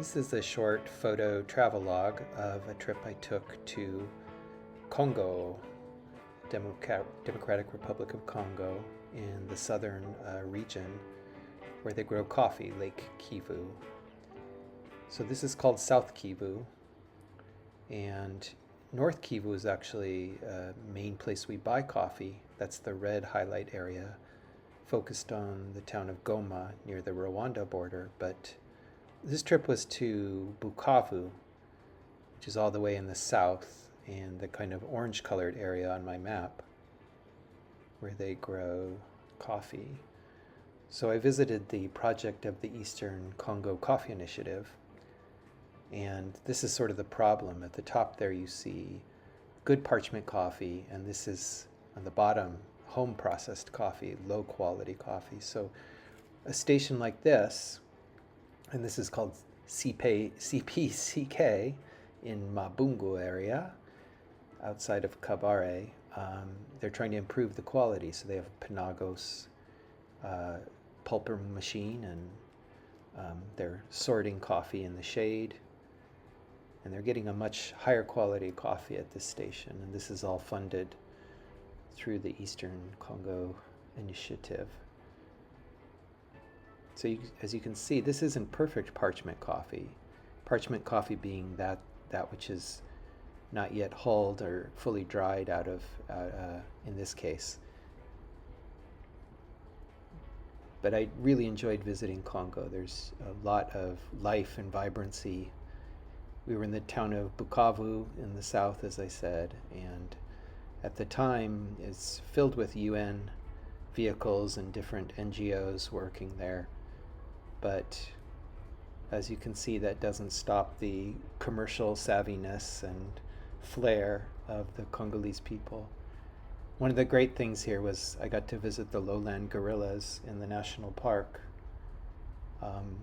This is a short photo travelogue of a trip I took to Congo, Democratic Republic of Congo, in the southern region where they grow coffee, Lake Kivu. So this is called South Kivu, and North Kivu is actually a main place we buy coffee. That's the red highlight area, focused on the town of Goma near the Rwanda border. But this trip was to Bukavu, which is all the way in the south, and the kind of orange colored area on my map where they grow coffee. So I visited the project of the Eastern Congo Coffee Initiative, and this is sort of the problem. At the top there you see good parchment coffee, and this is on the bottom home processed coffee, low quality coffee. So a station like this, and this is called CPCK in Mabungu area outside of Kabare. They're trying to improve the quality, so they have a Panagos pulper machine, and they're sorting coffee in the shade, and they're getting a much higher quality coffee at this station, and this is all funded through the Eastern Congo Initiative. So as you can see, this isn't perfect parchment coffee. Parchment coffee being that which is not yet hulled or fully dried out of, in this case. But I really enjoyed visiting Congo. There's a lot of life and vibrancy. We were in the town of Bukavu in the south, as I said, and at the time it's filled with UN vehicles and different NGOs working there. But as you can see, that doesn't stop the commercial savviness and flair of the Congolese people. One of the great things here was I got to visit the lowland gorillas in the national park.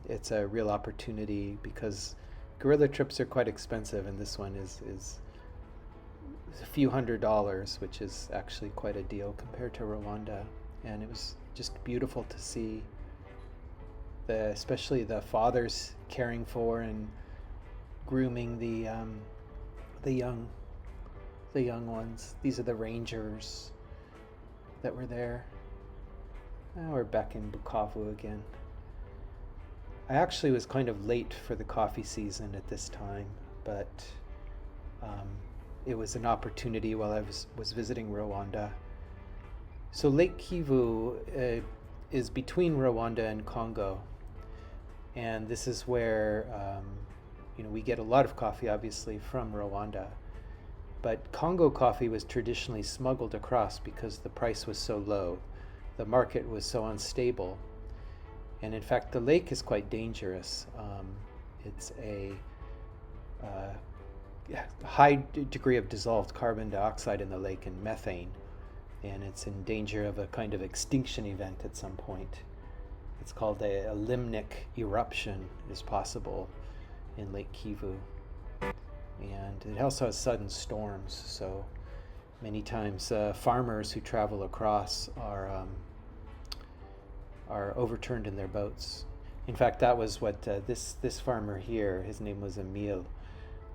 It's a real opportunity because gorilla trips are quite expensive, and this one is a few $100s, which is actually quite a deal compared to Rwanda. And it was just beautiful to see especially the fathers caring for and grooming the young ones. These are the rangers that were there. Now we're back in Bukavu again. I actually was kind of late for the coffee season at this time, but it was an opportunity while I was visiting Rwanda. So Lake Kivu is between Rwanda and Congo, and this is where we get a lot of coffee, obviously, from Rwanda. But Congo coffee was traditionally smuggled across because the price was so low. The market was so unstable. And in fact, the lake is quite dangerous. It's a high degree of dissolved carbon dioxide in the lake and methane. And it's in danger of a kind of extinction event at some point. It's called a limnic eruption is possible in Lake Kivu. And it also has sudden storms, so many times farmers who travel across are overturned in their boats. In fact, that was what this farmer here, his name was Emile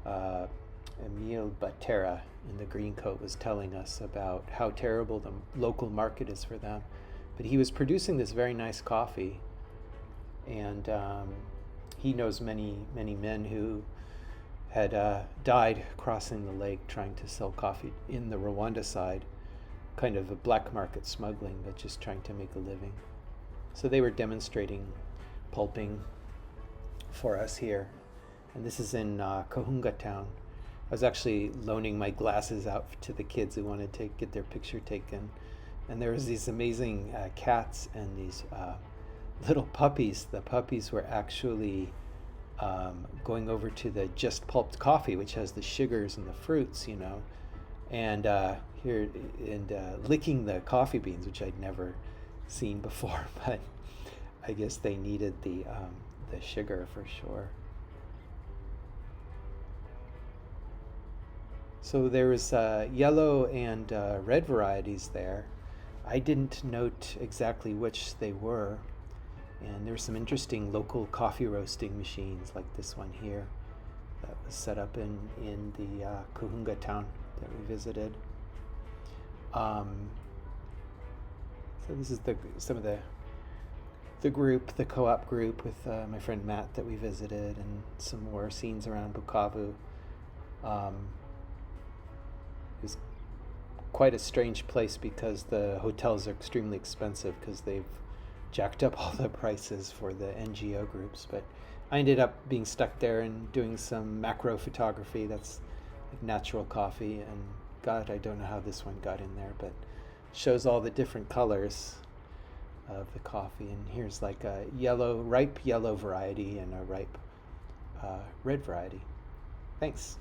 Batera in the green coat, was telling us about how terrible the local market is for them. But he was producing this very nice coffee, and he knows many men who had died crossing the lake trying to sell coffee in the Rwanda side, kind of a black market smuggling, but just trying to make a living. So they were demonstrating pulping for us here. And this is in Kohunga town. I was actually loaning my glasses out to the kids who wanted to get their picture taken. And there was these amazing cats and these little puppies. The puppies were actually going over to the just pulped coffee, which has the sugars and the fruits, and licking the coffee beans, which I'd never seen before, but I guess they needed the sugar for sure. So there was yellow and red varieties there. I didn't note exactly which they were, And there's some interesting local coffee roasting machines like this one here that was set up in the Kohunga town that we visited. So this is some of the group, the co-op group with my friend Matt that we visited, and some more scenes around Bukavu. It was quite a strange place because the hotels are extremely expensive because they've jacked up all the prices for the NGO groups. But I ended up being stuck there and doing some macro photography. That's like natural coffee, and God, I don't know how this one got in there, but shows all the different colors of the coffee. And here's like a ripe yellow variety and a ripe red variety. Thanks.